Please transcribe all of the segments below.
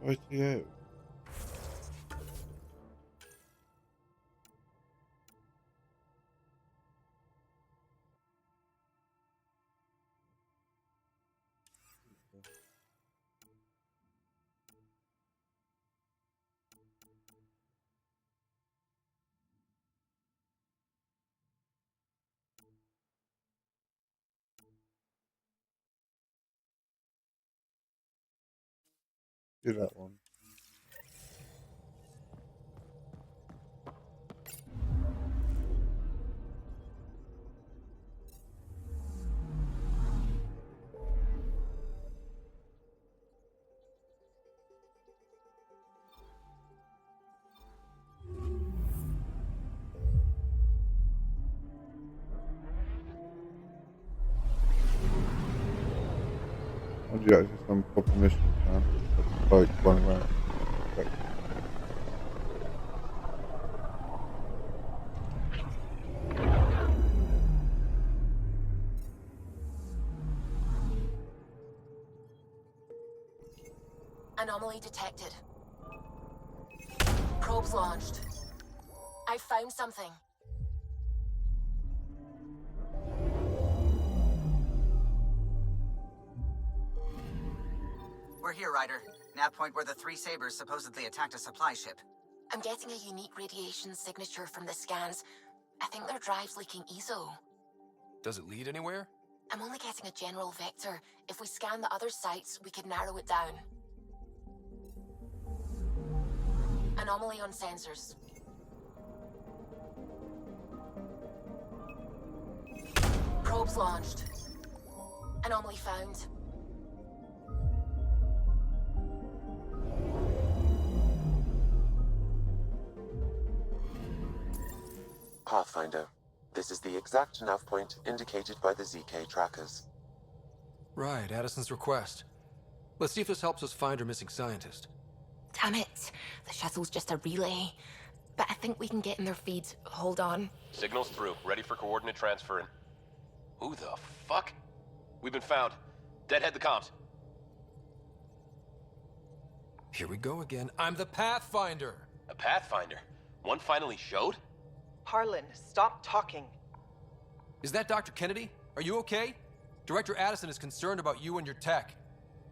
Rightio. Do that one. And you actually some proper missions, man. Like running around. Like, Anomaly detected. Probes launched. I found something. We're here, Ryder. Nav point where the three Sabres supposedly attacked a supply ship. I'm getting a unique radiation signature from the scans. I think their drive's leaking ESO. Does it lead anywhere? I'm only getting a general vector. If we scan the other sites, we could narrow it down. Anomaly on sensors. Probes launched. Anomaly found. Pathfinder, this is the exact nav point indicated by the ZK trackers. Right, Addison's request. Let's see if this helps us find her missing scientist. Damn it. The shuttle's just a relay. But I think we can get in their feed. Hold on. Signal's through. Ready for coordinate transferring. Who the fuck? We've been found. Deadhead the comms. Here we go again. I'm the Pathfinder! A Pathfinder? One finally showed? Harlan, stop talking. Is that Dr. Kennedy? Are you okay? Director Addison is concerned about you and your tech.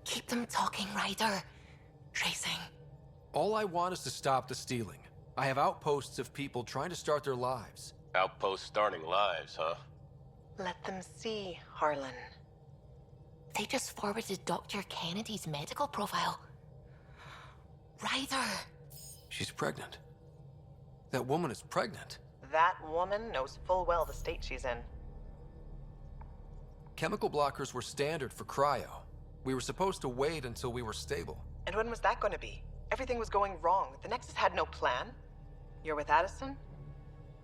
Keep them talking, Ryder. Tracing. All I want is to stop the stealing. I have outposts of people trying to start their lives. Outpost starting lives, huh? Let them see, Harlan. They just forwarded Dr. Kennedy's medical profile. Ryder. She's pregnant. That woman is pregnant. That woman knows full well the state she's in. Chemical blockers were standard for cryo. We were supposed to wait until we were stable. And when was that going to be? Everything was going wrong. The Nexus had no plan. You're with Addison?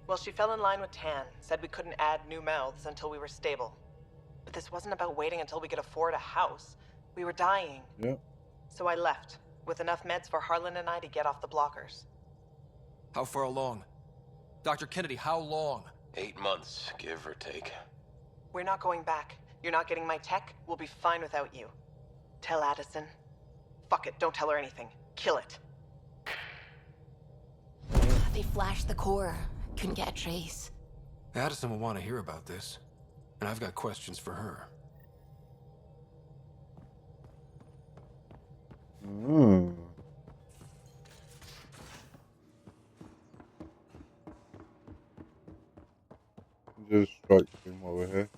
Well, she fell in line with Tan, said we couldn't add new mouths until we were stable. But this wasn't about waiting until we could afford a house. We were dying. Yep. So I left, with enough meds for Harlan and I to get off the blockers. How far along? Dr. Kennedy, how long? 8 months, give or take. We're not going back. You're not getting my tech. We'll be fine without you. Tell Addison. Fuck it, don't tell her anything. Kill it. They flashed the core. Couldn't get a trace. Addison will want to hear about this. And I've got questions for her. Hmm. Just strike him while we're here.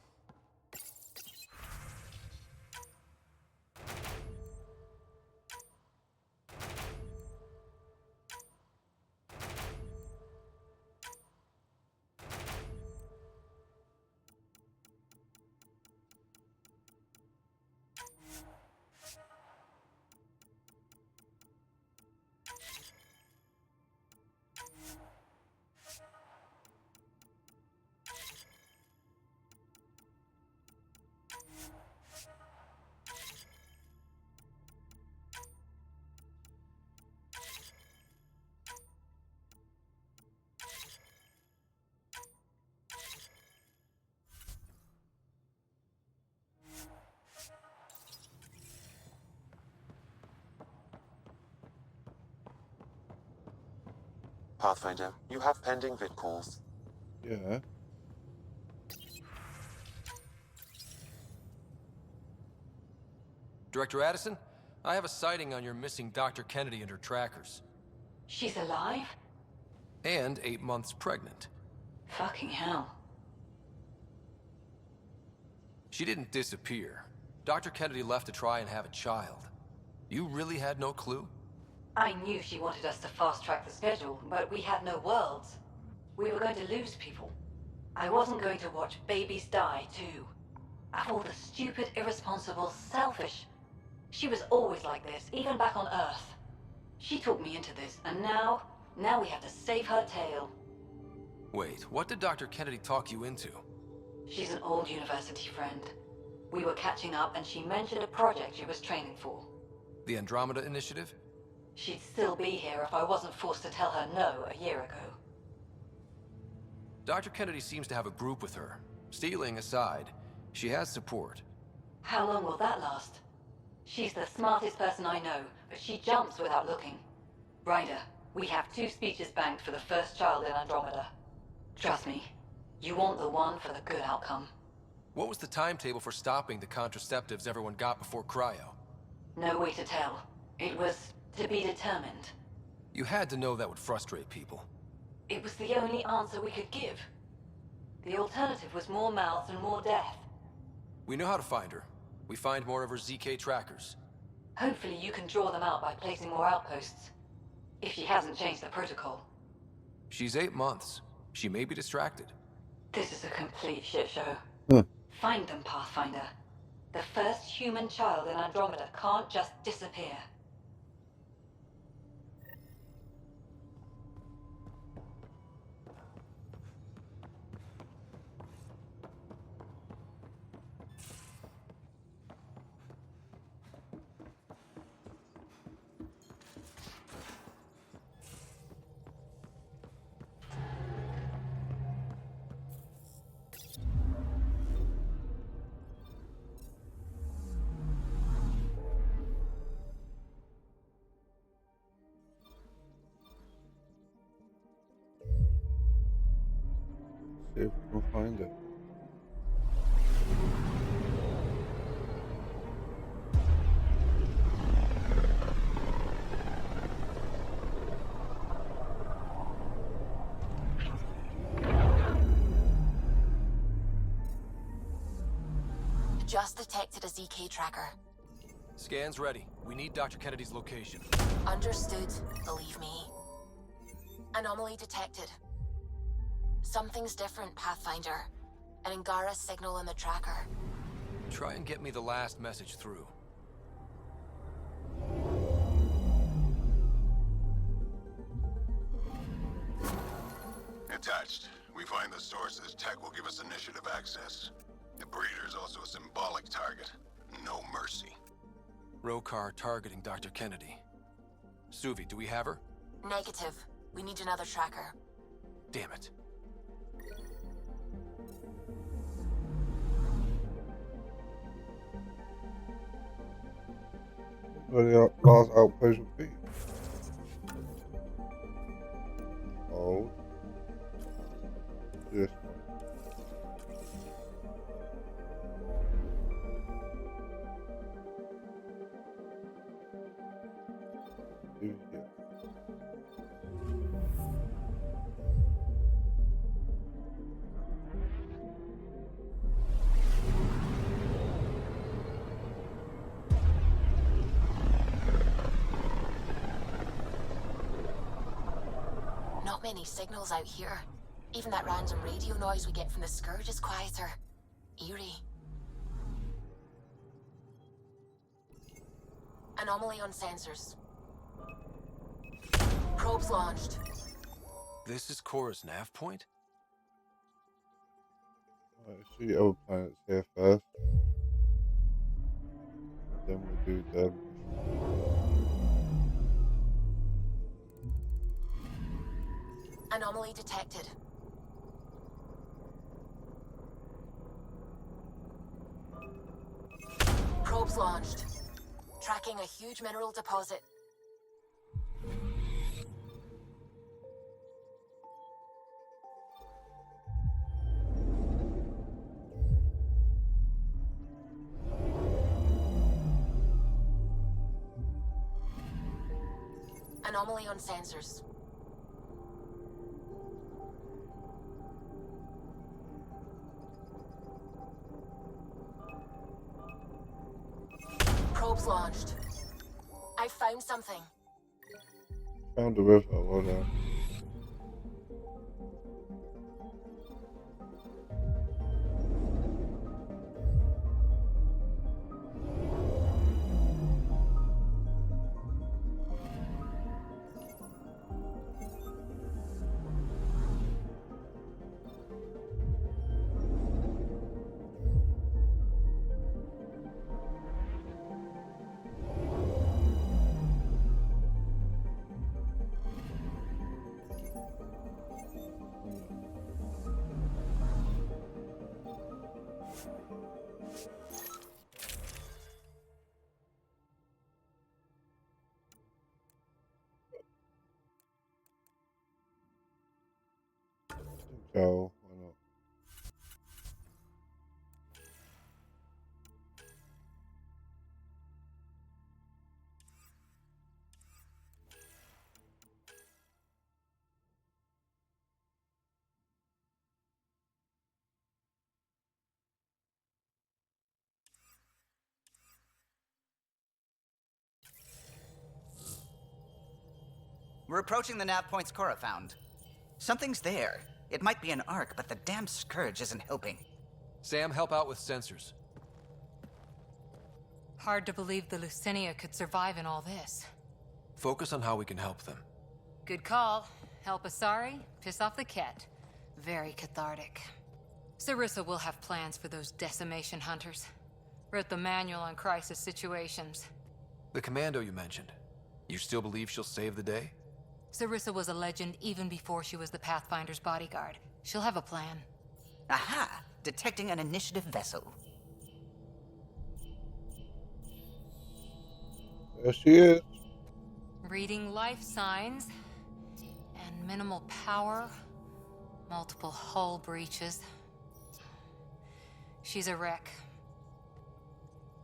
Pathfinder, you have pending vid calls. Yeah. Director Addison, I have a sighting on your missing Dr. Kennedy and her trackers. She's alive? And 8 months pregnant. Fucking hell. She didn't disappear. Dr. Kennedy left to try and have a child. You really had no clue? I knew she wanted us to fast-track the schedule, but we had no worlds. We were going to lose people. I wasn't going to watch babies die, too. Of all the stupid, irresponsible, selfish... She was always like this, even back on Earth. She talked me into this, and now we have to save her tail. Wait, what did Dr. Kennedy talk you into? She's an old university friend. We were catching up, and she mentioned a project she was training for. The Andromeda Initiative? She'd still be here if I wasn't forced to tell her no a year ago. Dr. Kennedy seems to have a group with her. Stealing aside, she has support. How long will that last? She's the smartest person I know, but she jumps without looking. Ryder, we have 2 speeches banked for the first child in Andromeda. Trust me, you want the one for the good outcome. What was the timetable for stopping the contraceptives everyone got before cryo? No way to tell. It was to be determined. You had to know that would frustrate people. It was the only answer we could give. The alternative was more mouths and more death. We know how to find her. We find more of her ZK trackers. Hopefully you can draw them out by placing more outposts. If she hasn't changed the protocol. She's 8 months. She may be distracted. This is a complete shit show. Huh. Find them, Pathfinder. The first human child in Andromeda can't just disappear. See if we can find it. Just detected a ZK tracker. Scans ready. We need Dr. Kennedy's location. Understood, believe me. Anomaly detected. Something's different, Pathfinder. An Angara signal in the tracker. Try and get me the last message through. Attached. We find the source. This tech will give us initiative access. The breeder is also a symbolic target. No mercy. Rokar targeting Dr. Kennedy. Suvi, do we have her? Negative. We need another tracker. Damn it. Where the last outpost would be. Oh. This one. Yeah. Not many signals out here. Even that random radio noise we get from the Scourge is quieter. Eerie. Anomaly on sensors. Probes launched. This is Cora's nav point? Let's see other planets here first. Then we'll do them. Anomaly detected. Probes launched. Tracking a huge mineral deposit. anomaly on sensors. Probes launched. I found something. Found the river. Well done. Go. Why not? We're approaching the nav points Cora found. Something's there. It might be an arc, but the damn scourge isn't helping. Sam, help out with sensors. Hard to believe the Lucinia could survive in all this. Focus on how we can help them. Good call. Help Asari, piss off the Ket. Very cathartic. Sarissa will have plans for those decimation hunters. Wrote the manual on crisis situations. The commando you mentioned. You still believe she'll save the day? Sarissa was a legend even before she was the Pathfinder's bodyguard. She'll have a plan. Aha! Detecting an initiative vessel. There she is. Reading life signs. And minimal power. Multiple hull breaches. She's a wreck.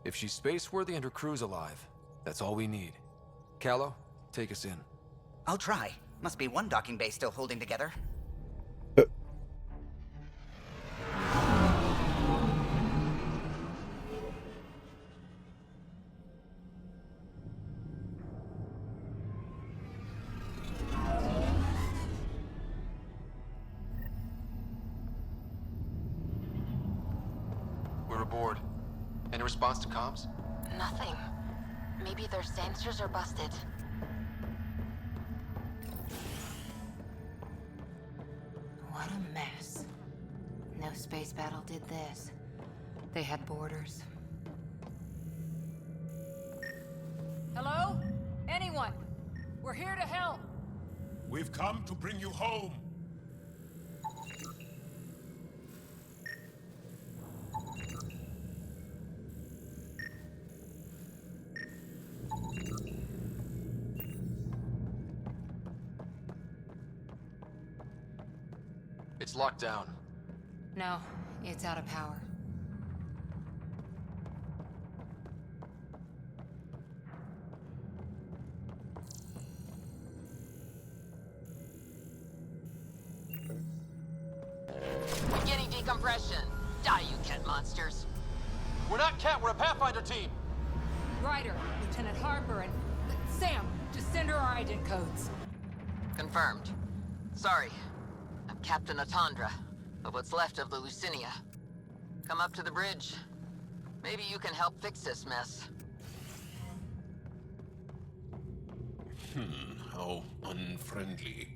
If she's space-worthy and her crew's alive, that's all we need. Callow, take us in. I'll try. Must be one docking bay still holding together. We're aboard. Any response to comms? Nothing. Maybe their sensors are busted. What a mess. No space battle did this. They had borders. Hello? Anyone? We're here to help. We've come to bring you home. It's locked down. No, it's out of power. Beginning decompression. Die, you cat monsters. We're not Cat, we're a Pathfinder team! Ryder, Lieutenant Harper, and Sam, just send her our agent codes. Confirmed. Sorry. I'm Captain Atandra, of what's left of the Lucinia. Come up to the bridge. Maybe you can help fix this mess. How unfriendly.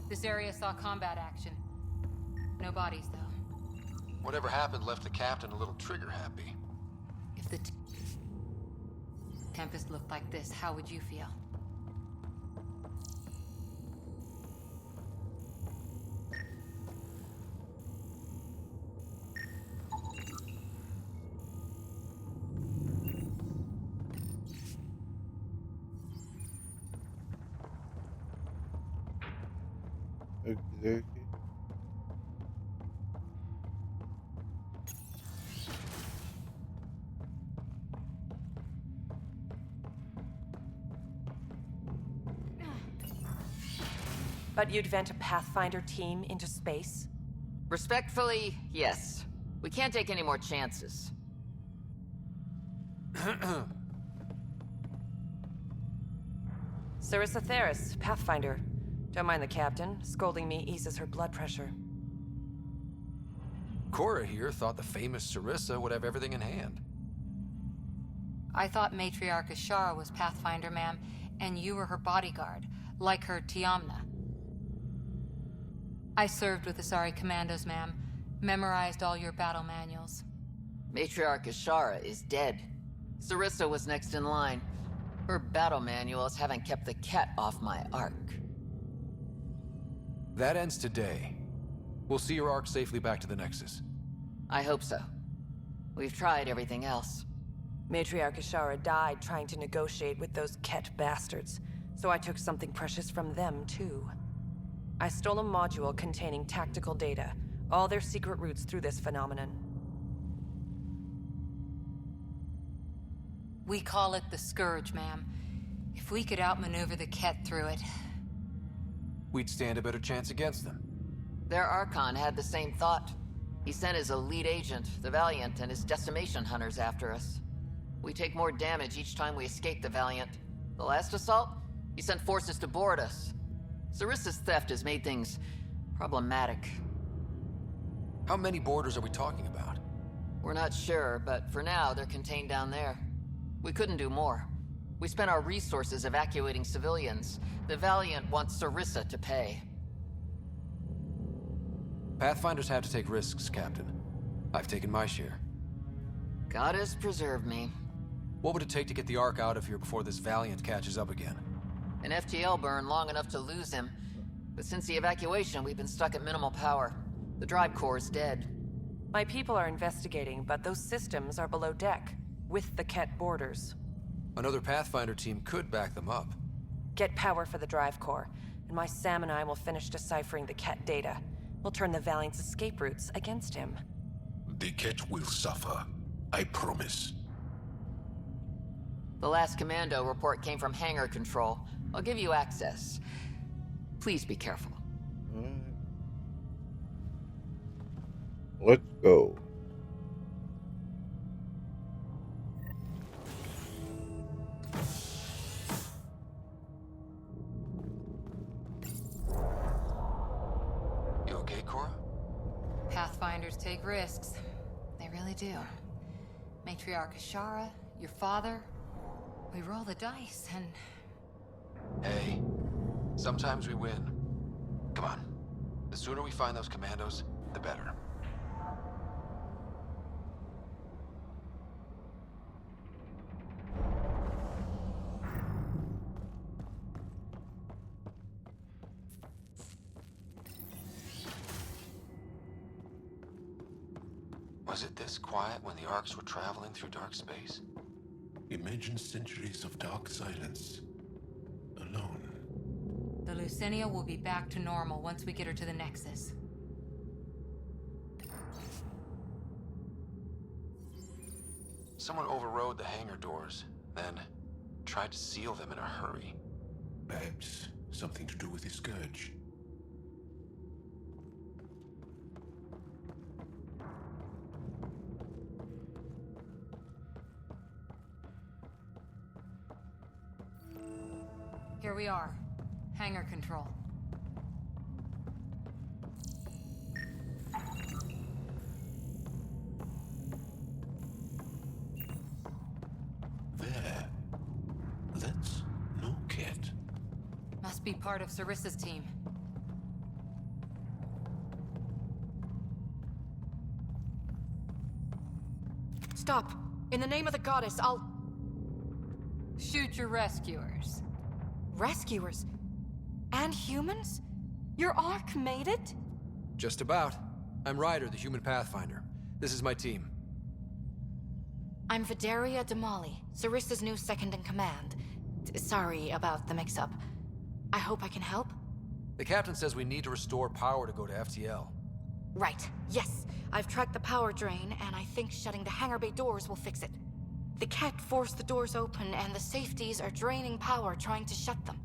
This area saw combat action. No bodies, though. Whatever happened left the captain a little trigger happy. If the Tempest looked like this, how would you feel? Okie dokie. But you'd vent a Pathfinder team into space? Respectfully, yes. We can't take any more chances. Sarissa Theris, Pathfinder. Don't mind the captain. Scolding me eases her blood pressure. Cora here thought the famous Sarissa would have everything in hand. I thought Matriarch Ashara was Pathfinder, ma'am, and you were her bodyguard, like her Tiamna. I served with the Asari commandos, ma'am. Memorized all your battle manuals. Matriarch Ashara is dead. Sarissa was next in line. Her battle manuals haven't kept the cat off my ark. That ends today. We'll see your ark safely back to the Nexus. I hope so. We've tried everything else. Matriarch Ashara died trying to negotiate with those Ket bastards, so I took something precious from them, too. I stole a module containing tactical data, all their secret routes through this phenomenon. We call it the Scourge, ma'am. If we could outmaneuver the Ket through it... We'd stand a better chance against them. Their Archon had the same thought. He sent his elite agent, the Valiant, and his decimation hunters after us. We take more damage each time we escape the Valiant. The last assault, he sent forces to board us. Sarissa's theft has made things problematic. How many boarders are we talking about? We're not sure, but for now, they're contained down there. We couldn't do more. We spent our resources evacuating civilians. The Valiant wants Sarissa to pay. Pathfinders have to take risks, Captain. I've taken my share. God has preserved me. What would it take to get the Ark out of here before this Valiant catches up again? An FTL burn long enough to lose him. But since the evacuation, we've been stuck at minimal power. The drive core is dead. My people are investigating, but those systems are below deck, with the Ket borders. Another Pathfinder team could back them up. Get power for the drive core, and my Sam and I will finish deciphering the Ket data. We'll turn the Valiant's escape routes against him. The Ket will suffer. I promise. The last commando report came from hangar control. I'll give you access. Please be careful. Alright. Let's go. You okay, Cora? Pathfinders take risks. They really do. Matriarch Ashara, your father... We roll the dice, and... Hey, sometimes we win. Come on. The sooner we find those commandos, the better. Was it this quiet when the Arks were traveling through dark space? Imagine centuries of dark silence. Alone. The Lucinia will be back to normal once we get her to the Nexus. Someone overrode the hangar doors, then tried to seal them in a hurry. Perhaps something to do with the Scourge. Here we are. Hangar control. There. That's no Ket. Must be part of Sarissa's team. Stop! In the name of the goddess, I'll... Shoot your rescuers. Rescuers? And humans? Your Ark made it? Just about. I'm Ryder, the human Pathfinder. This is my team. I'm Vidaria Damali, Sarissa's new second-in-command. Sorry about the mix-up. I hope I can help? The captain says we need to restore power to go to FTL. Right. Yes. I've tracked the power drain, and I think shutting the hangar bay doors will fix it. The Ket forced the doors open, and the safeties are draining power trying to shut them.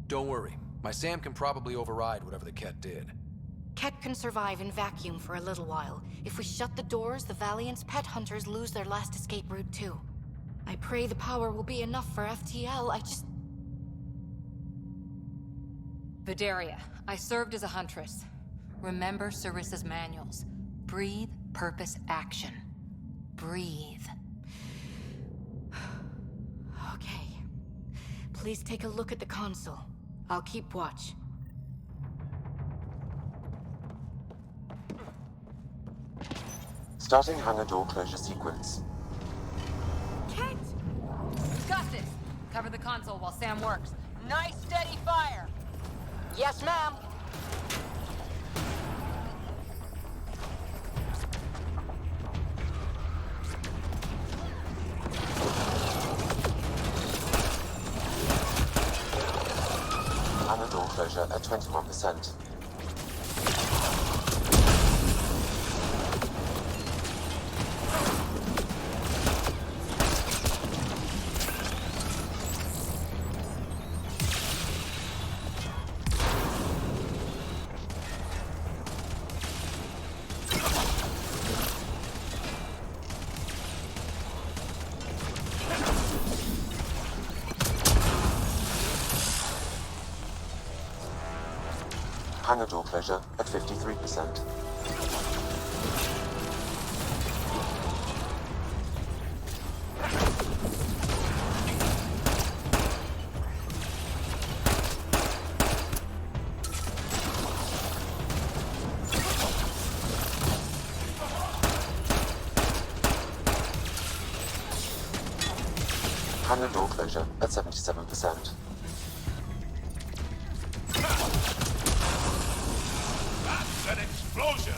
Don't worry. My SAM can probably override whatever the Ket did. Ket can survive in vacuum for a little while. If we shut the doors, the Valiant's pet hunters lose their last escape route too. I pray the power will be enough for FTL. Vidaria, I served as a huntress. Remember Sarissa's manuals. Breathe, purpose, action. Breathe. Okay. Please take a look at the console. I'll keep watch. Starting hangar door closure sequence. Ket! Got this. Cover the console while Sam works. Nice steady fire! Yes, ma'am. Hangar door closure at 21%. Hangar door closure at 53%. Hangar door closure at 77%. An explosion!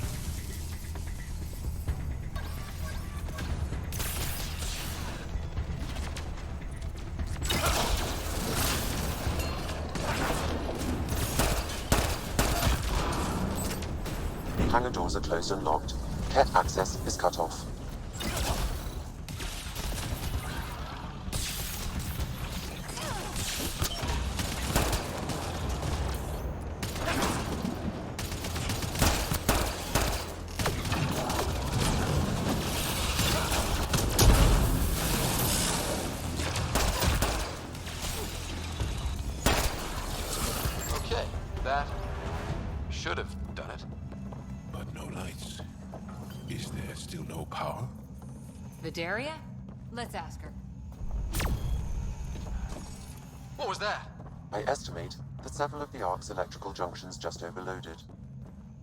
Hangar doors are closed and locked. Ket access is cut off. Okay, that should have done it. But no lights. Is there still no power? Vidaria? Let's ask her. What was that? I estimate that several of the Ark's electrical junctions just overloaded.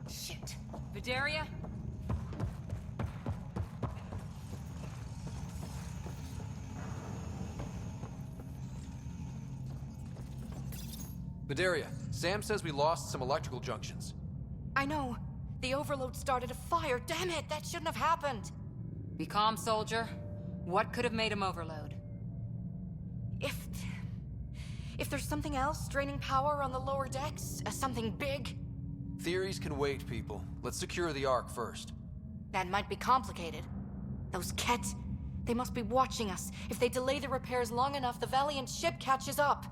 Shit. Vidaria? Vidaria, Sam says we lost some electrical junctions. I know. The overload started a fire. Damn it, that shouldn't have happened. Be calm, soldier. What could have made him overload? If there's something else draining power on the lower decks, something big, Theories can wait, people. Let's secure the Ark first. that might be complicated. Those Ket, they must be watching us. If they delay the repairs long enough, the Valiant ship catches up.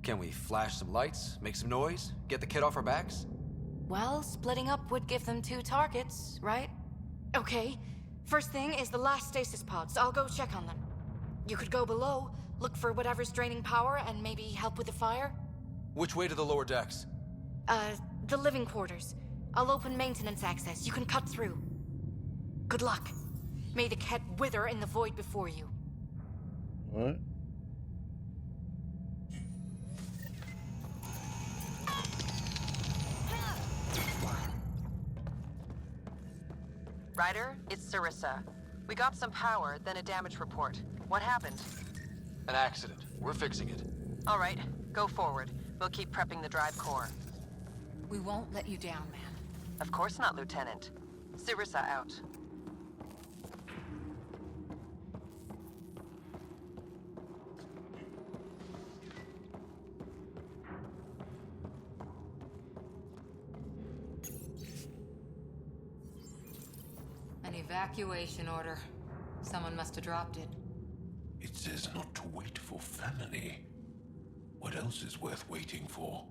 Can we flash some lights, make some noise, get the kid off our backs? Well, splitting up would give them 2 targets, right? Okay. First thing is the last stasis pods. I'll go check on them. You could go below, look for whatever's draining power, and maybe help with the fire. Which way to the lower decks? The living quarters. I'll open maintenance access. You can cut through. Good luck. May the Ket wither in the void before you. What? Ryder, it's Sarissa. We got some power, then a damage report. What happened? An accident. We're fixing it. All right, go forward. We'll keep prepping the drive core. We won't let you down, man. Of course not, Lieutenant. Sarissa out. Evacuation order. Someone must have dropped it. It says not to wait for family. What else is worth waiting for?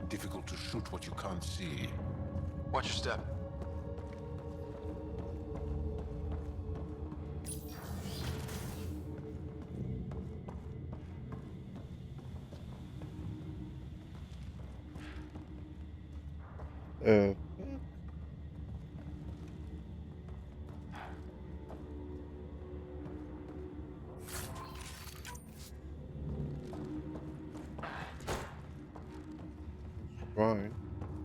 Difficult to shoot what you can't see. Watch your step. Uh, fine.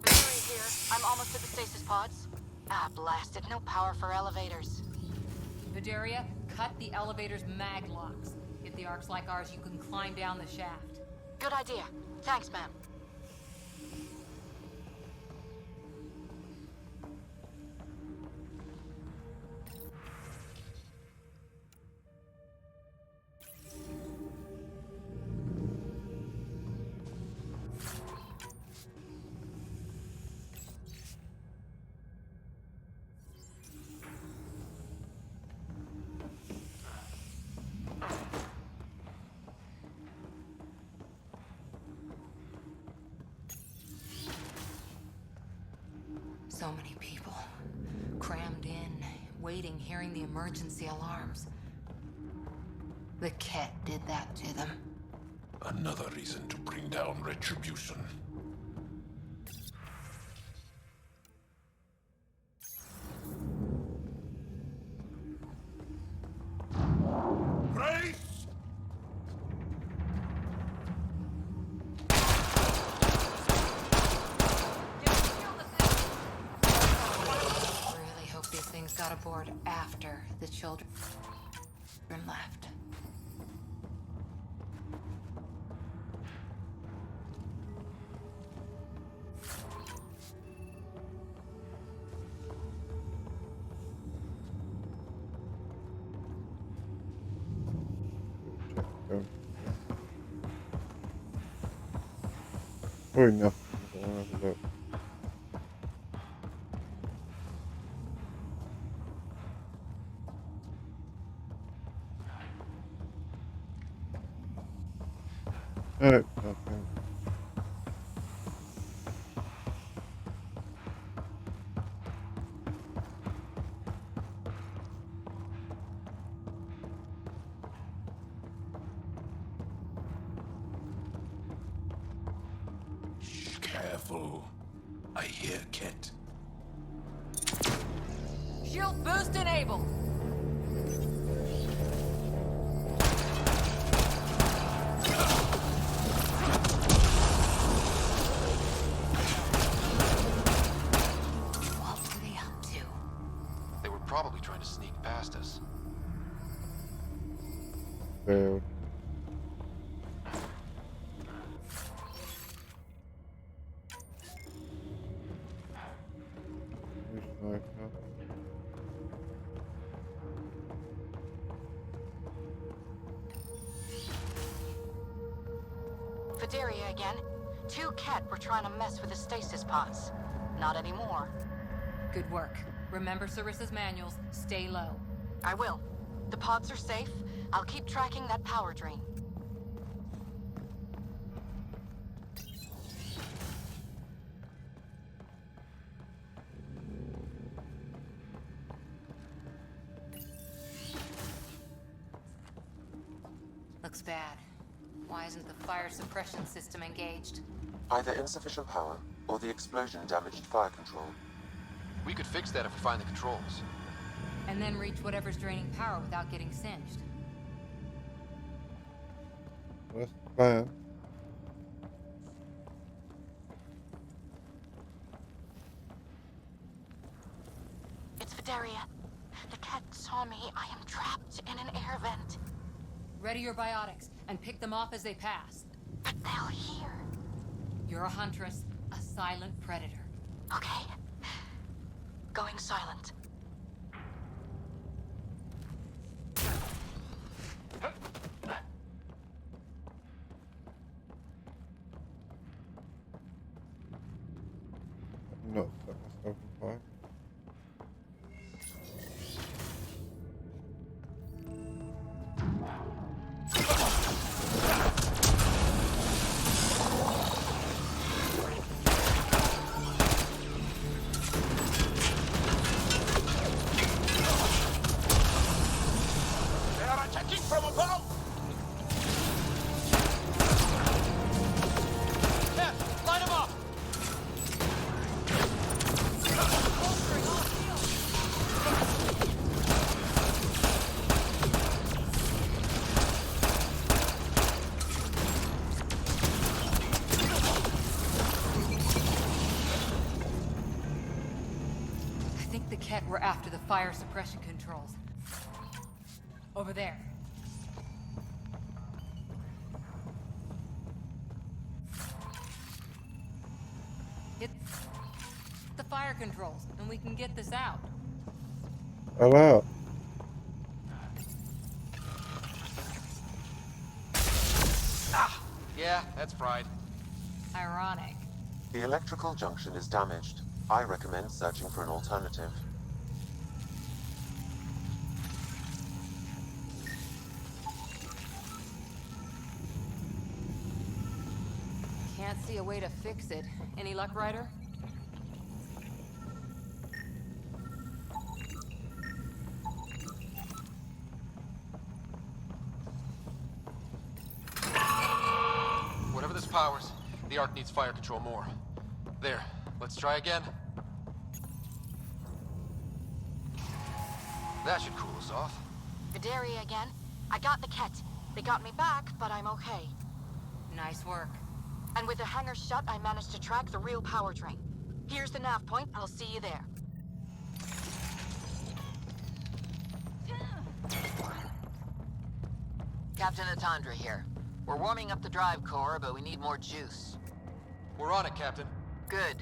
Victory here. I'm almost at the stasis pods. Ah, blasted. No power for elevators. Vidaria, cut the elevator's mag locks. If the ark's like ours, you can climb down the shaft. Good idea. Thanks, ma'am. So many people. Crammed in, waiting, hearing the emergency alarms. The Ket did that to them. Another reason to bring down retribution. Grace! Really hope these things got aboard after the children left. Probably nothing. I don't have a look. Nope, nothing. Shh, careful. I hear Ket. Shield boost enabled! What were they up to? They were probably trying to sneak past us. Failed. Sniper. Vidaria again. 2 Ket were trying to mess with the stasis pods. Not anymore. Good work. Remember Sarissa's manuals. Stay low. I will. The pods are safe. I'll keep tracking that power drain. Looks bad. Why isn't the fire suppression system engaged? Either insufficient power, or the explosion damaged fire control. We could fix that if we find the controls. And then reach whatever's draining power without getting singed. That's the plan. It's Vidaria. The Ket saw me. I am trapped in an air vent. Ready your biotics, and pick them off as they pass. But they'll hear. You're a huntress, a silent predator. Okay. Going silent. Not set myself on fire. They are attacking from above! Cat, line them up! I think the Ket were after the fire suppression controls. Over there. Hit the fire controls, and we can get this out. Hello. Ah! Yeah, that's fried. Ironic. The electrical junction is damaged. I recommend searching for an alternative. Can't see a way to fix it. Any luck, Ryder? Whatever this powers, the Ark needs fire control more. There, let's try again. That should cool us off. Vidaria again. I got the Ket. They got me back, but I'm okay. Nice work. And with the hangar shut, I managed to track the real power train. Here's the nav point. I'll see you there. Captain Atandra here. We're warming up the drive core, but we need more juice. We're on it, Captain. Good.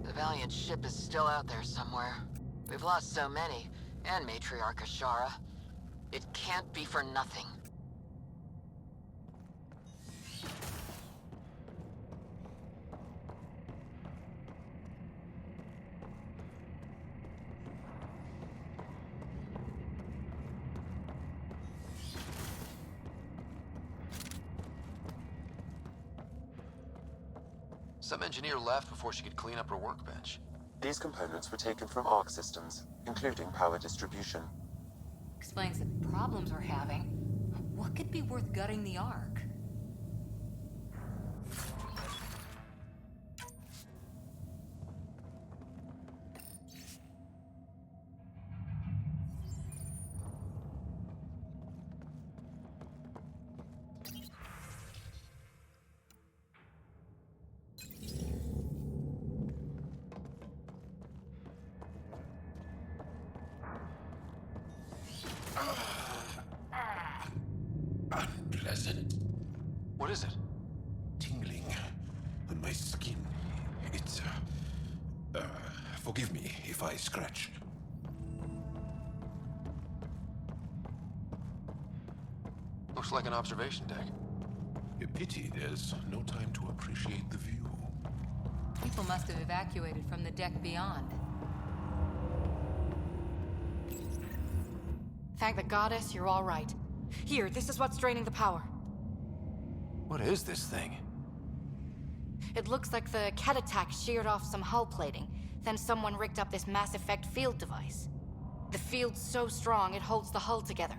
The Valiant ship is still out there somewhere. We've lost so many, and Matriarch Ashara. It can't be for nothing. Some engineer left before she could clean up her workbench. These components were taken from Arc systems, including power distribution. Explains the problems we're having. What could be worth gutting the Ark? Unpleasant. What is it? Tingling on my skin. It's, forgive me if I scratch. Looks like an observation deck. A pity there's no time to appreciate the view. People must have evacuated from the deck beyond. Thank the goddess, you're all right. Here, this is what's draining the power. What is this thing? It looks like the Ket attack sheared off some hull plating. Then someone rigged up this Mass Effect field device. The field's so strong, it holds the hull together.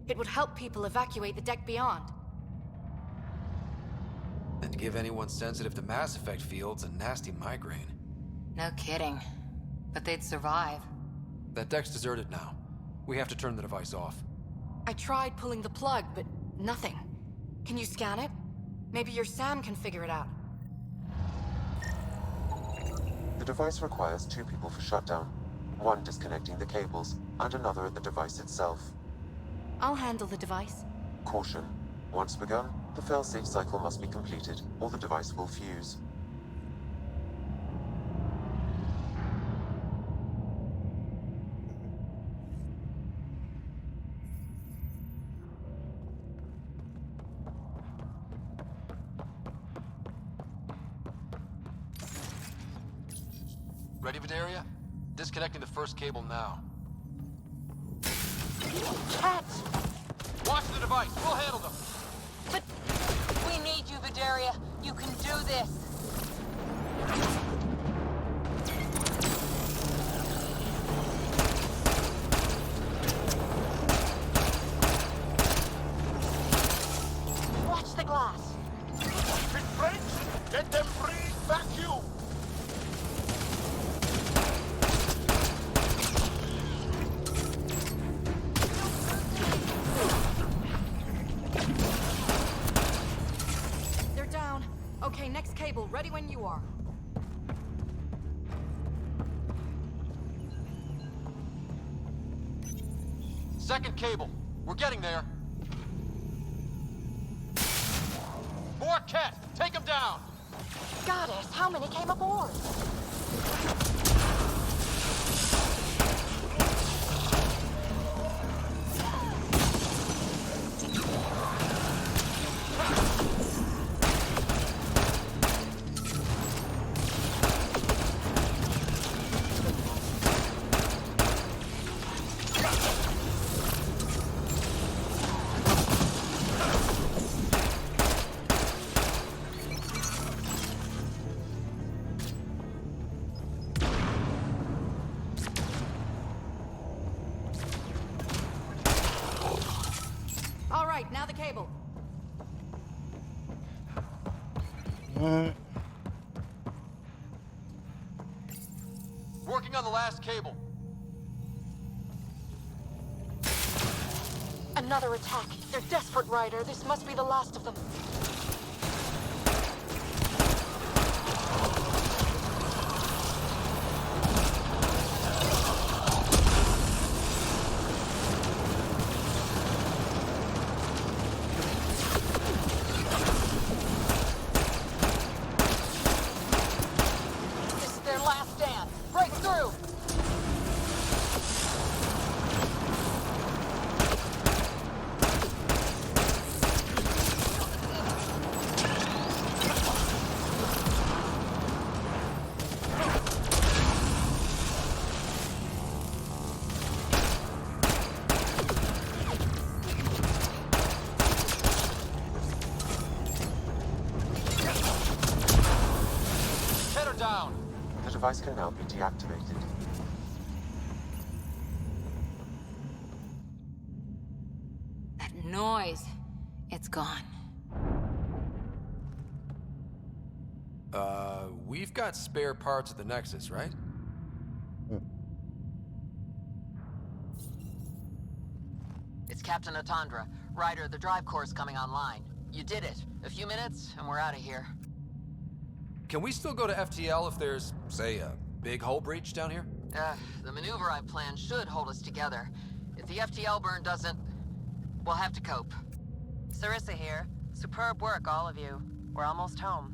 It would help people evacuate the deck beyond. And give anyone sensitive to Mass Effect fields a nasty migraine. No kidding. But they'd survive. That deck's deserted now. We have to turn the device off. I tried pulling the plug, but nothing. Can you scan it? Maybe your Sam can figure it out. The device requires 2 people for shutdown, one disconnecting the cables, and another at the device itself. I'll handle the device. Caution. Once begun, the failsafe cycle must be completed, or the device will fuse. Ready, Vidaria? Disconnecting the first cable now. Cat! Watch the device. We'll handle them. But we need you, Vidaria. You can do this. Watch the glass. Keep it French! Let them breathe vacuum! They're down. Okay, next cable. Ready when you are. Second cable. We're getting there. More Ket! Take him down! Goddess, how many came aboard? All right, now the cable. Working on the last cable. Another attack. They're desperate, Ryder. This must be the last of them. This is their last stand. Break through! Ket her down! The device can now be deactivated. That noise. It's gone. We've got spare parts at the Nexus, right? It's Captain Atandra. Ryder, the drive core's coming online. You did it. A few minutes, and we're out of here. Can we still go to FTL if there's, say, a big hull breach down here? The maneuver I planned should hold us together. If the FTL burn doesn't, we'll have to cope. Sarissa here. Superb work, all of you. We're almost home.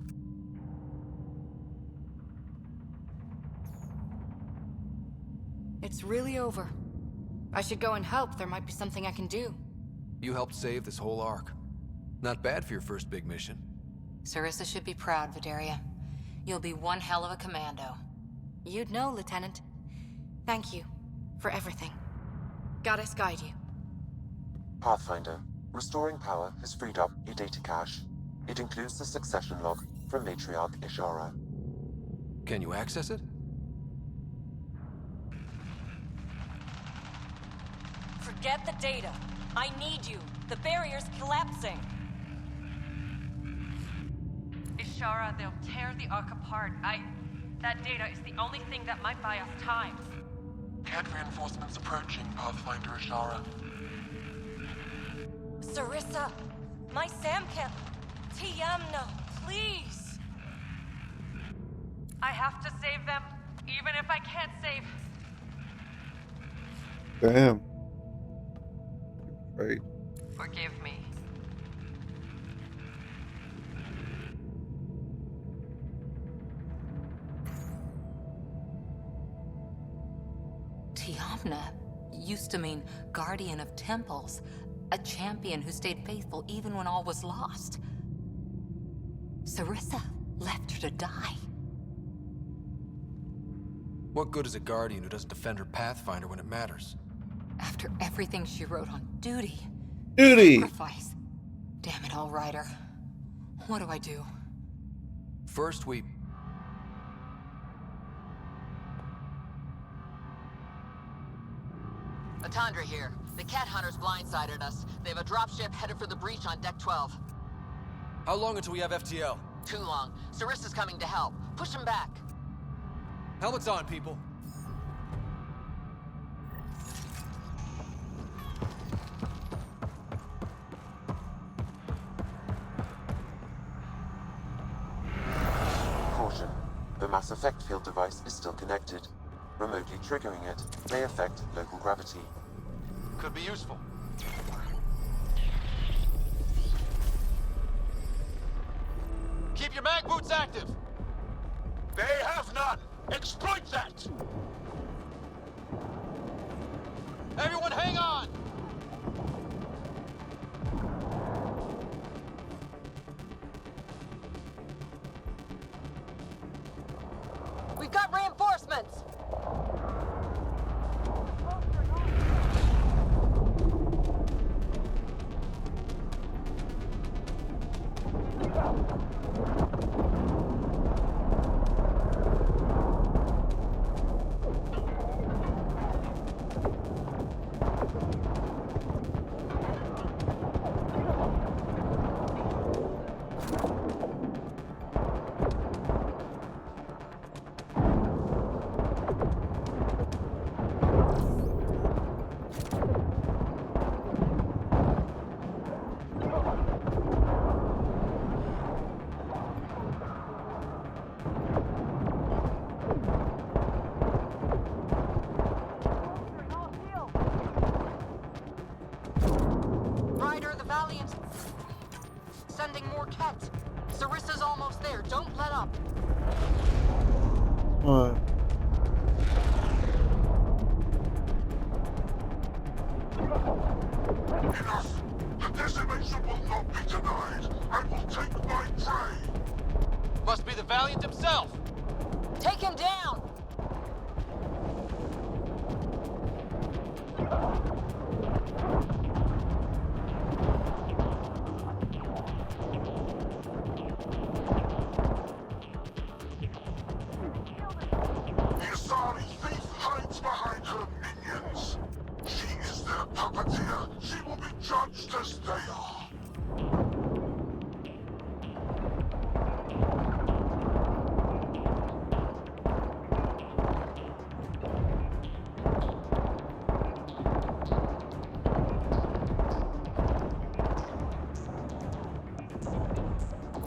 It's really over. I should go and help. There might be something I can do. You helped save this whole arc. Not bad for your first big mission. Sarissa should be proud, Vidaria. You'll be one hell of a commando. You'd know, Lieutenant. Thank you for everything. Goddess guide you. Pathfinder, restoring power has freed up a data cache. It includes the succession log from Matriarch Ishara. Can you access it? Forget the data. I need you. The barrier's collapsing. Ishara, they'll tear the Ark apart. That data is the only thing that might buy us time. Cat reinforcements approaching, Pathfinder Ishara. Sarissa, my Samcat, Tiamna, please. I have to save them, even if I can't save. Damn. Right. Forgive me. Tiamna used to mean guardian of temples, a champion who stayed faithful even when all was lost. Sarissa left her to die. What good is a Guardian who doesn't defend her Pathfinder when it matters? After everything she wrote on duty. Duty! Sacrifice. Damn it all, Ryder. What do I do? First, we... Atandra here. The cat hunters blindsided us. They have a dropship headed for the breach on Deck 12. How long until we have FTL? Too long. Sarissa's coming to help. Push him back. Helmets on, people. Caution. The mass effect field device is still connected. Remotely triggering it may affect local gravity. Could be useful. Keep your mag boots active! They have none! Exploit that! Everyone hang on! We've got reinforcements! Sending more Kett. Sarissa's almost there. Don't let up. Alright. Enough! The decimation will not be denied. I will take my prey. Must be the Valiant himself! Take him down! The Asari thief hides behind her minions. She is their puppeteer. She will be judged as they are.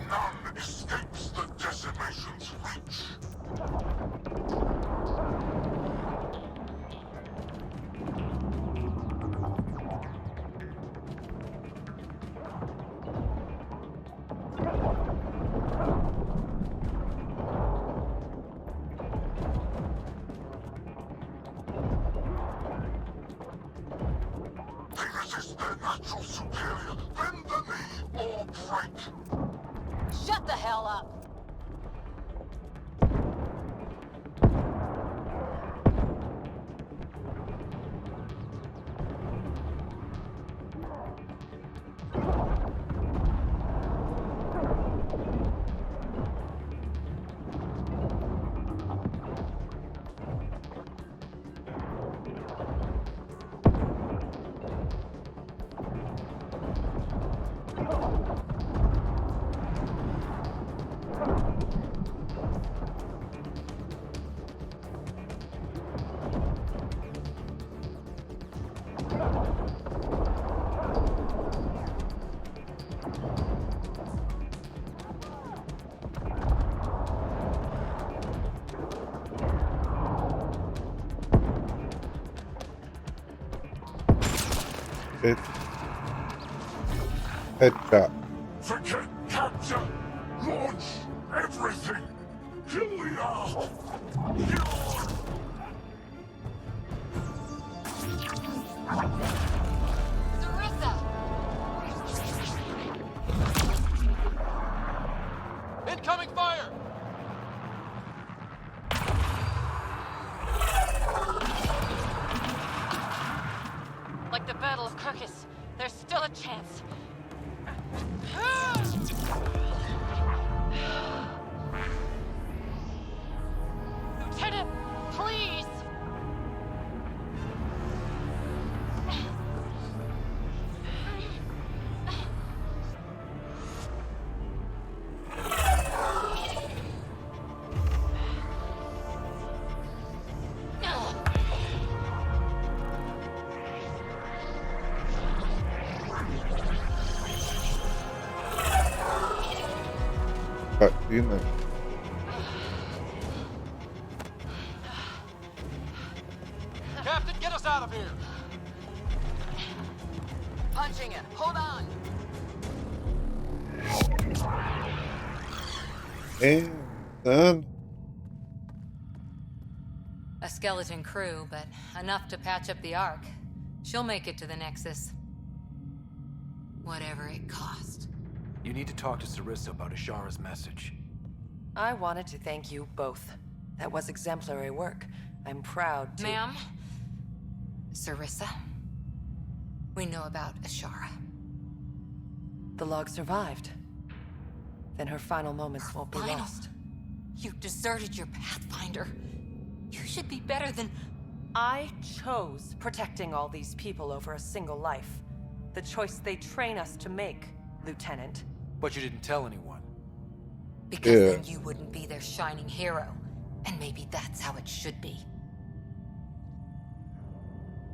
None escapes the decimation's reach. They resist their natural superior. Bend the knee or break. Shut the hell up! Hit. Headshot. Forget capture! Launch everything! Kill the Ark! Sarissa! Incoming fire! like the Battle of Kirkus, there's still a chance. Lieutenant, please! Back to you now. Captain, get us out of here! Punching it. Hold on. And then A skeleton crew, but enough to patch up the Ark. She'll make it to the Nexus. Whatever it cost. You need to talk to Sarissa about Ashara's message. I wanted to thank you both. That was exemplary work. I'm proud to... Ma'am? Sarissa? We know about Ashara. The log survived. Then her final moments won't be Final? lost. You deserted your Pathfinder. You should be better than... I chose protecting all these people over a single life. The choice they train us to make, Lieutenant. But you didn't tell anyone. Because then you wouldn't be their shining hero. And maybe that's how it should be.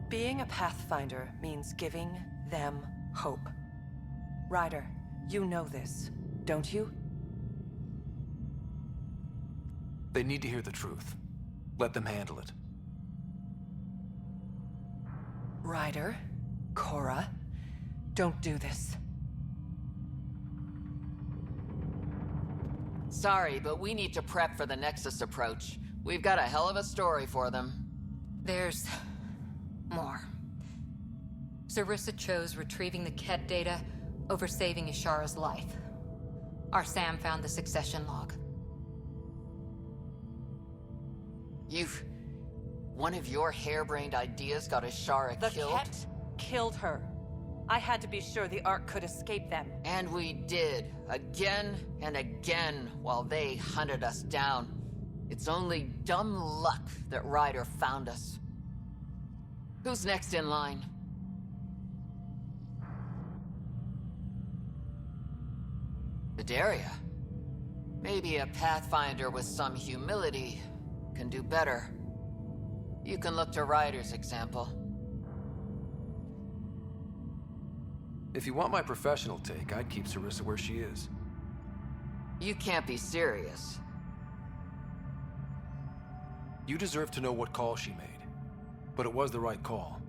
Being a Pathfinder means giving them hope. Ryder, you know this, don't you? They need to hear the truth. Let them handle it. Ryder, Cora, don't do this. Sorry, but we need to prep for the Nexus approach. We've got a hell of a story for them. There's... more. Sarissa chose retrieving the Ket data over saving Ashara's life. Our Sam found the succession log. One of your harebrained ideas got Ashara killed? The Ket killed her. I had to be sure the Ark could escape them. And we did, again and again, while they hunted us down. It's only dumb luck that Ryder found us. Who's next in line? Daria. Maybe a Pathfinder with some humility can do better. You can look to Ryder's example. If you want my professional take, I'd keep Sarissa where she is. You can't be serious. You deserve to know what call she made. But it was the right call.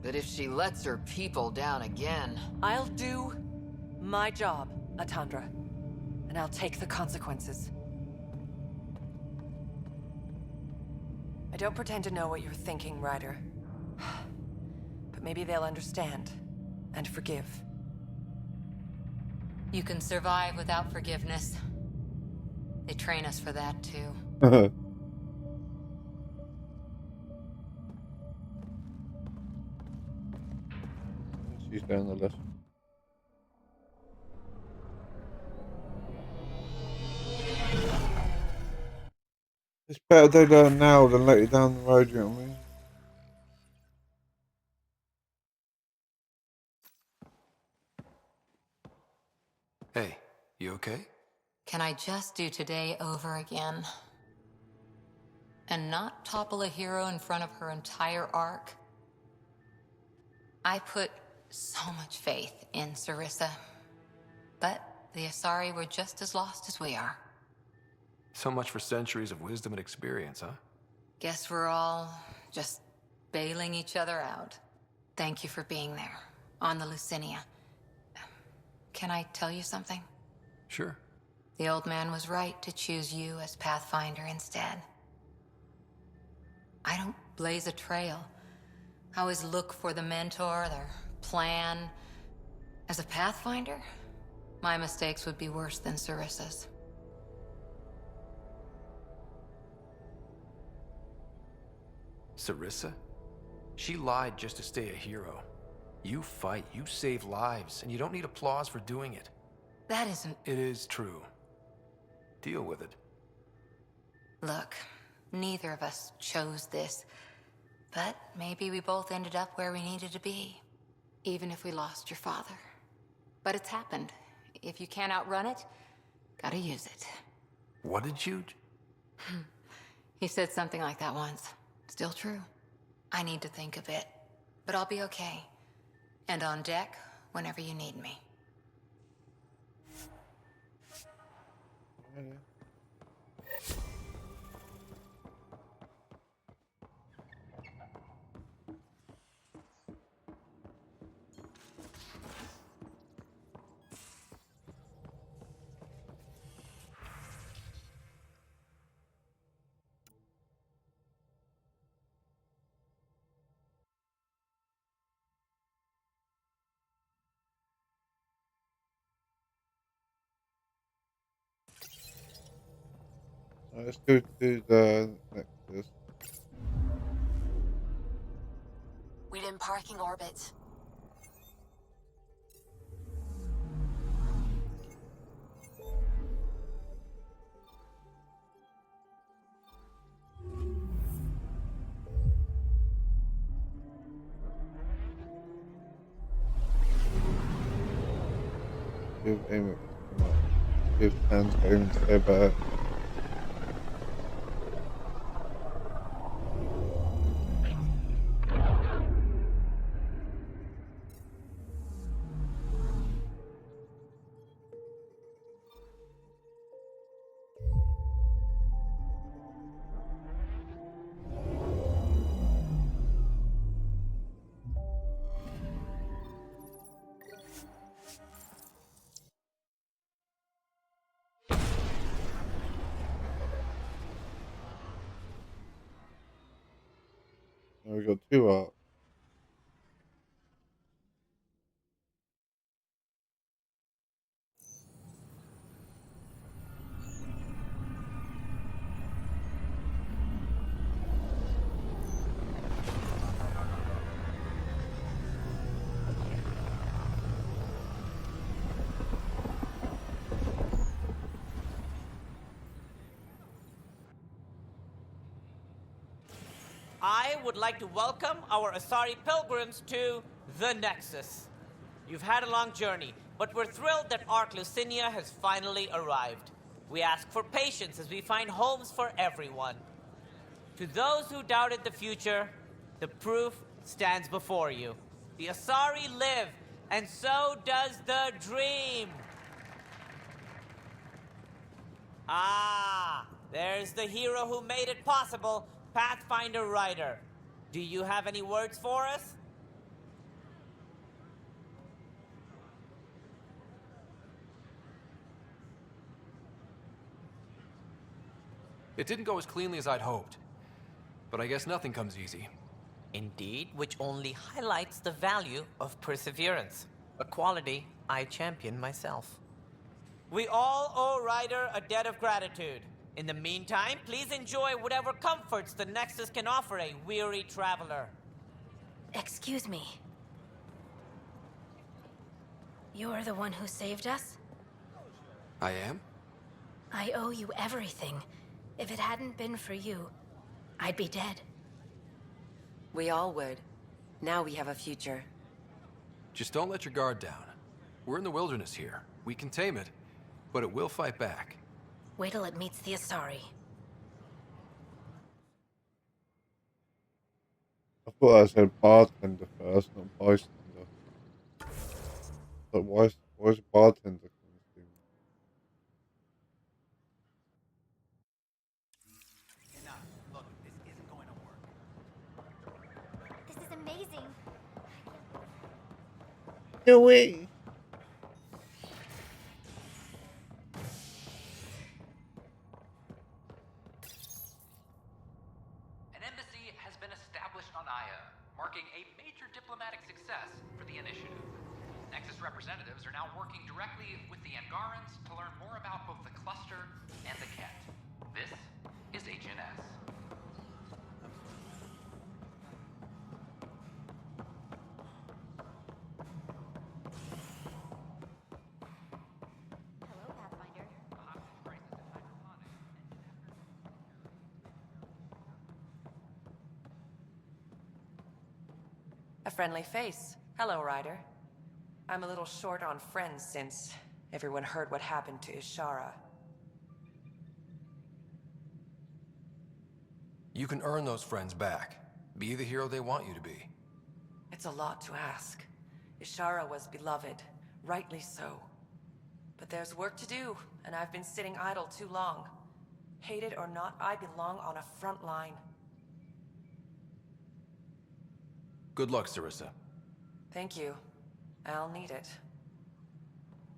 But if she lets her people down again... I'll do my job, Atandra. And I'll take the consequences. I don't pretend to know what you're thinking, Ryder. But maybe they'll understand and forgive. You can survive without forgiveness. They train us for that, too. She's down the list. It's better they learn now than later down the road, you know what I mean? Hey, you okay? Can I just do today over again? And not topple a hero in front of her entire arc? I put so much faith in Sarissa. But the Asari were just as lost as we are. So much for centuries of wisdom and experience, huh? Guess we're all just bailing each other out. Thank you for being there, on the Lucinia. Can I tell you something? Sure. The old man was right to choose you as Pathfinder instead. I don't blaze a trail. I always look for the mentor, their plan. As a Pathfinder, my mistakes would be worse than Sarissa's. Sarissa? She lied just to stay a hero. You fight, you save lives, and you don't need applause for doing it. That isn't... It is true. Deal with it. Look, neither of us chose this, but maybe we both ended up where we needed to be, even if we lost your father. But it's happened. If you can't outrun it, gotta use it. What did you... He said something like that once. Still true. I need to think a bit, but I'll be okay. And on deck whenever you need me. Let's go to the Nexus. We're in parking orbit. Give aim it. Give hands aim to stay back. Now we got 2 arcs. I would like to welcome our Asari pilgrims to the Nexus. You've had a long journey, but we're thrilled that Ark Lucinia has finally arrived. We ask for patience as we find homes for everyone. To those who doubted the future, the proof stands before you. The Asari live, and so does the dream. Ah, there's the hero who made it possible, Pathfinder Ryder. Do you have any words for us? It didn't go as cleanly as I'd hoped. But I guess nothing comes easy. Indeed, which only highlights the value of perseverance, a quality I champion myself. We all owe Ryder a debt of gratitude. In the meantime, please enjoy whatever comforts the Nexus can offer a weary traveler. Excuse me. You're the one who saved us? I am? I owe you everything. If it hadn't been for you, I'd be dead. We all would. Now we have a future. Just don't let your guard down. We're in the wilderness here. We can tame it, but it will fight back. Wait till it meets the Asari. I thought I said bartender first, not bystander. But why is bartender? This is amazing. No way. An embassy has been established on Aya, marking a major diplomatic success for the initiative. Nexus representatives are now working directly with the Angarans to learn more about both the cluster and the Ket. This is HNS. A friendly face. Hello, Ryder. I'm a little short on friends since everyone heard what happened to Ishara. You can earn those friends back. Be the hero they want you to be. It's a lot to ask. Ishara was beloved, rightly so. But there's work to do, and I've been sitting idle too long. Hate it or not, I belong on a front line. Good luck, Sarissa. Thank you. I'll need it.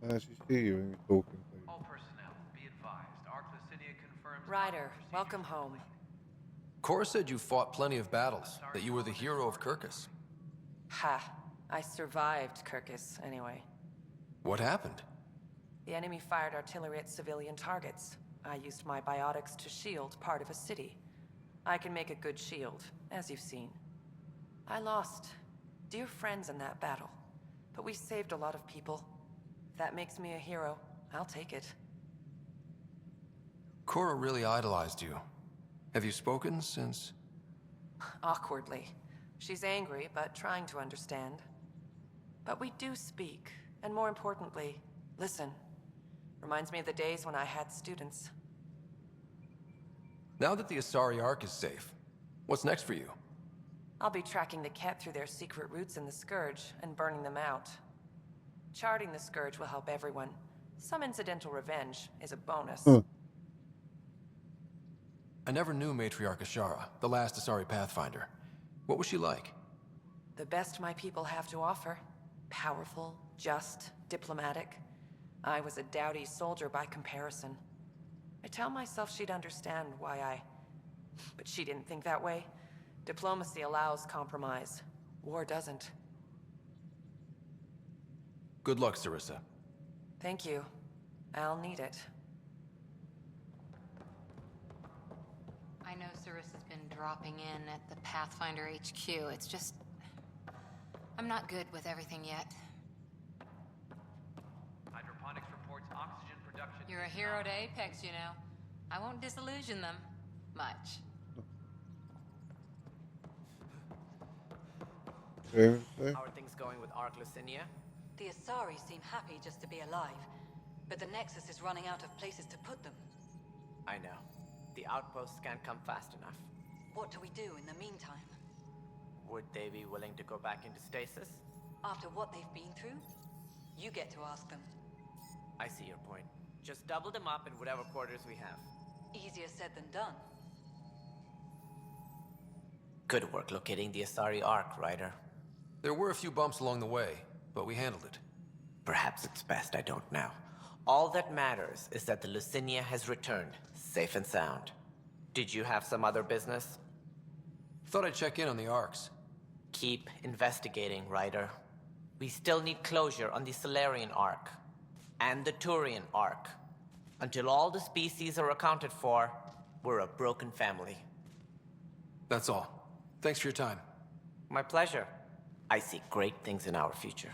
As you see you when you're talking, please. All personnel, be advised. Arclusinia confirms... Ryder, welcome home. Cora said you fought plenty of battles, that you were the hero of Kirkus. Ha. I survived Kirkus, anyway. What happened? The enemy fired artillery at civilian targets. I used my biotics to shield part of a city. I can make a good shield, as you've seen. I lost dear friends in that battle, but we saved a lot of people. If that makes me a hero, I'll take it. Cora really idolized you. Have you spoken since? Awkwardly. She's angry, but trying to understand. But we do speak, and more importantly, listen. Reminds me of the days when I had students. Now that the Asari Ark is safe, what's next for you? I'll be tracking the Ket through their secret routes in the Scourge and burning them out. Charting the Scourge will help everyone. Some incidental revenge is a bonus. I never knew Matriarch Ashara, the last Asari Pathfinder. What was she like? The best my people have to offer. Powerful, just, diplomatic. I was a dowdy soldier by comparison. I tell myself she'd understand why I... But she didn't think that way. Diplomacy allows compromise. War doesn't. Good luck, Sarissa. Thank you. I'll need it. I know Sarissa's been dropping in at the Pathfinder HQ. It's just... I'm not good with everything yet. Hydroponics reports oxygen production... You're a hero to Apex, you know. I won't disillusion them. Much. How are things going with Arclusinia? The Asari seem happy just to be alive, but the Nexus is running out of places to put them. I know. The outposts can't come fast enough. What do we do in the meantime? Would they be willing to go back into stasis? After what they've been through? You get to ask them. I see your point. Just double them up in whatever quarters we have. Easier said than done. Good work locating the Asari Ark, Ryder. There were a few bumps along the way, but we handled it. Perhaps it's best I don't now. All that matters is that the Lucinia has returned, safe and sound. Did you have some other business? Thought I'd check in on the Arks. Keep investigating, Ryder. We still need closure on the Solarian Ark and the Turian Ark. Until all the species are accounted for, we're a broken family. That's all. Thanks for your time. My pleasure. I see great things in our future.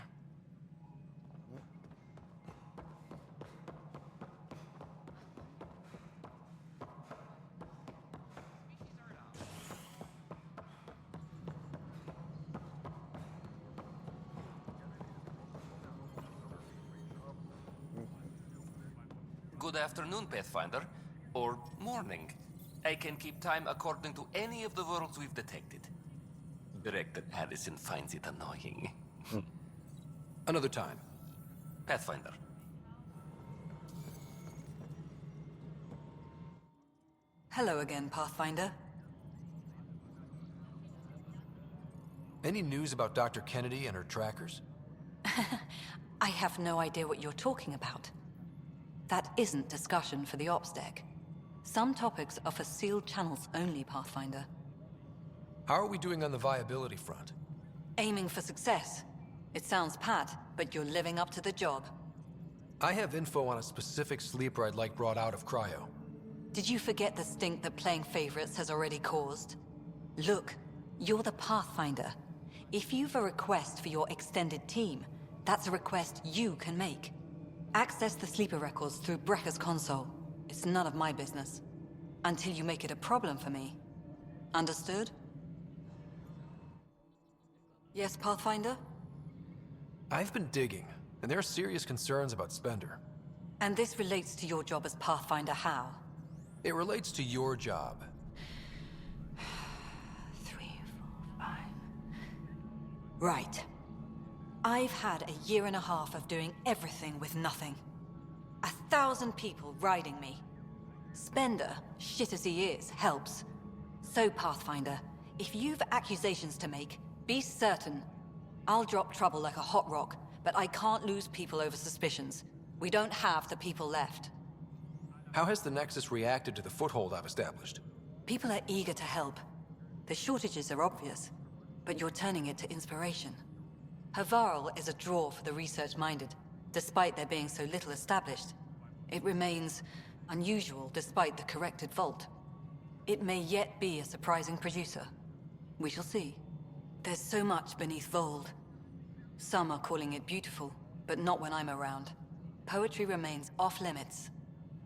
Good afternoon, Pathfinder. Or morning. I can keep time according to any of the worlds we've detected. Director Addison finds it annoying. Another time. Pathfinder. Hello again, Pathfinder. Any news about Dr. Kennedy and her trackers? I have no idea what you're talking about. That isn't discussion for the ops deck. Some topics are for sealed channels only, Pathfinder. How are we doing on the viability front? Aiming for success. It sounds pat, but you're living up to the job. I have info on a specific sleeper I'd like brought out of cryo. Did you forget the stink that playing favorites has already caused? Look, you're the Pathfinder. If you've a request for your extended team, that's a request you can make. Access the sleeper records through Brekker's console. It's none of my business. Until you make it a problem for me. Understood? Yes, Pathfinder? I've been digging, and there are serious concerns about Spender. And this relates to your job as Pathfinder how? It relates to your job. 3, 4, 5... Right. I've had a year and a half of doing everything with nothing. 1,000 people riding me. Spender, shit as he is, helps. So, Pathfinder, if you've accusations to make, be certain. I'll drop trouble like a hot rock, but I can't lose people over suspicions. We don't have the people left. How has the Nexus reacted to the foothold I've established? People are eager to help. The shortages are obvious, but you're turning it to inspiration. Havarl is a draw for the research-minded, despite there being so little established. It remains unusual despite the corrected vault. It may yet be a surprising producer. We shall see. There's so much beneath Vold. Some are calling it beautiful, but not when I'm around. Poetry remains off-limits.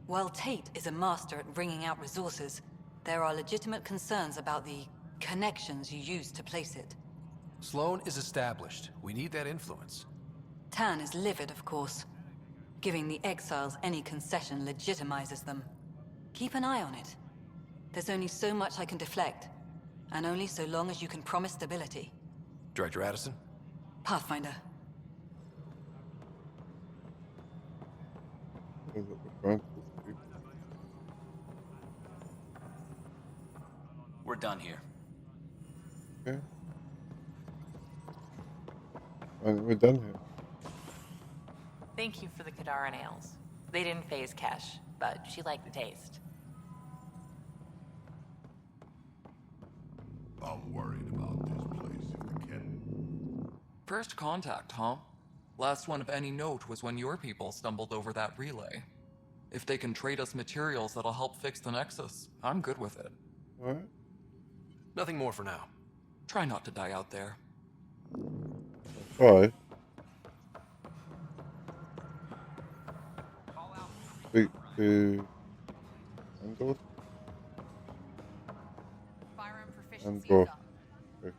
While Tate is a master at wringing out resources, there are legitimate concerns about the connections you use to place it. Sloan is established. We need that influence. Tan is livid, of course. Giving the exiles any concession legitimizes them. Keep an eye on it. There's only so much I can deflect, and only so long as you can promise stability. Director Addison? Pathfinder. We're done here. Okay. And we're done here. Thank you for the Kadara nails. They didn't phase Kesh, but she liked the taste. I'm worried about this place if the kid... First contact, huh? Last one of any note was when your people stumbled over that relay. If they can trade us materials that'll help fix the Nexus, I'm good with it. Alright. Nothing more for now. Try not to die out there. Try. Speak to Andor. Andor. Okay.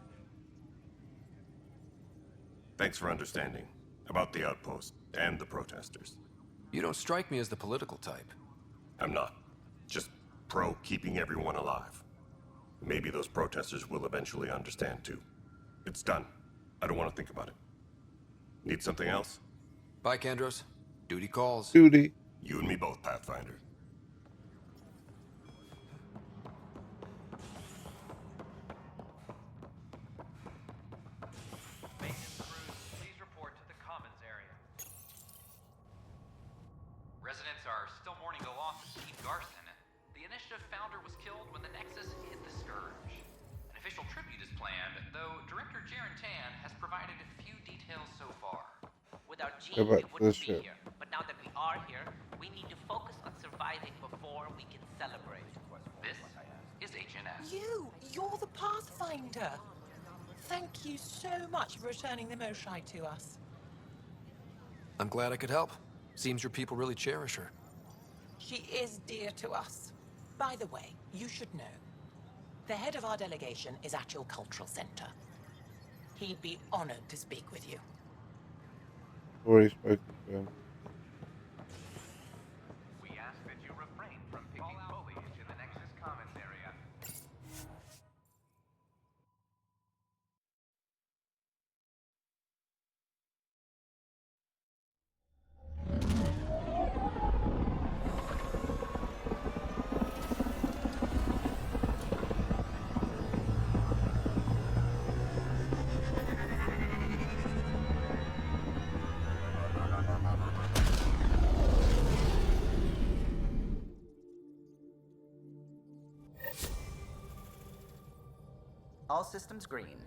Thanks for understanding about the outpost and the protesters. You don't strike me as the political type. I'm not. Just pro keeping everyone alive. Maybe those protesters will eventually understand too. It's done. I don't want to think about it. Need something else? Bye, Kandros. Duty calls. Duty. You and me both, Pathfinder. Maintenance crews, please report to the commons area. Residents are still mourning the loss of Chief Garson. The initiative founder was killed when the Nexus hit the Scourge. An official tribute is planned, though Director Jaren Tan has provided a few details so far. Without Jean, Go we back to wouldn't the be ship. here. But now that we are here, we need to focus on surviving before we can celebrate. This is HNS. You're the Pathfinder. Thank you so much for returning the Moshai to us. I'm glad I could help. Seems your people really cherish her. She is dear to us. By the way, you should know. The head of our delegation is at your cultural center. He'd be honored to speak with you. Already spoken to him. We ask that you refrain from picking foliage in the Nexus Commons area. All systems green.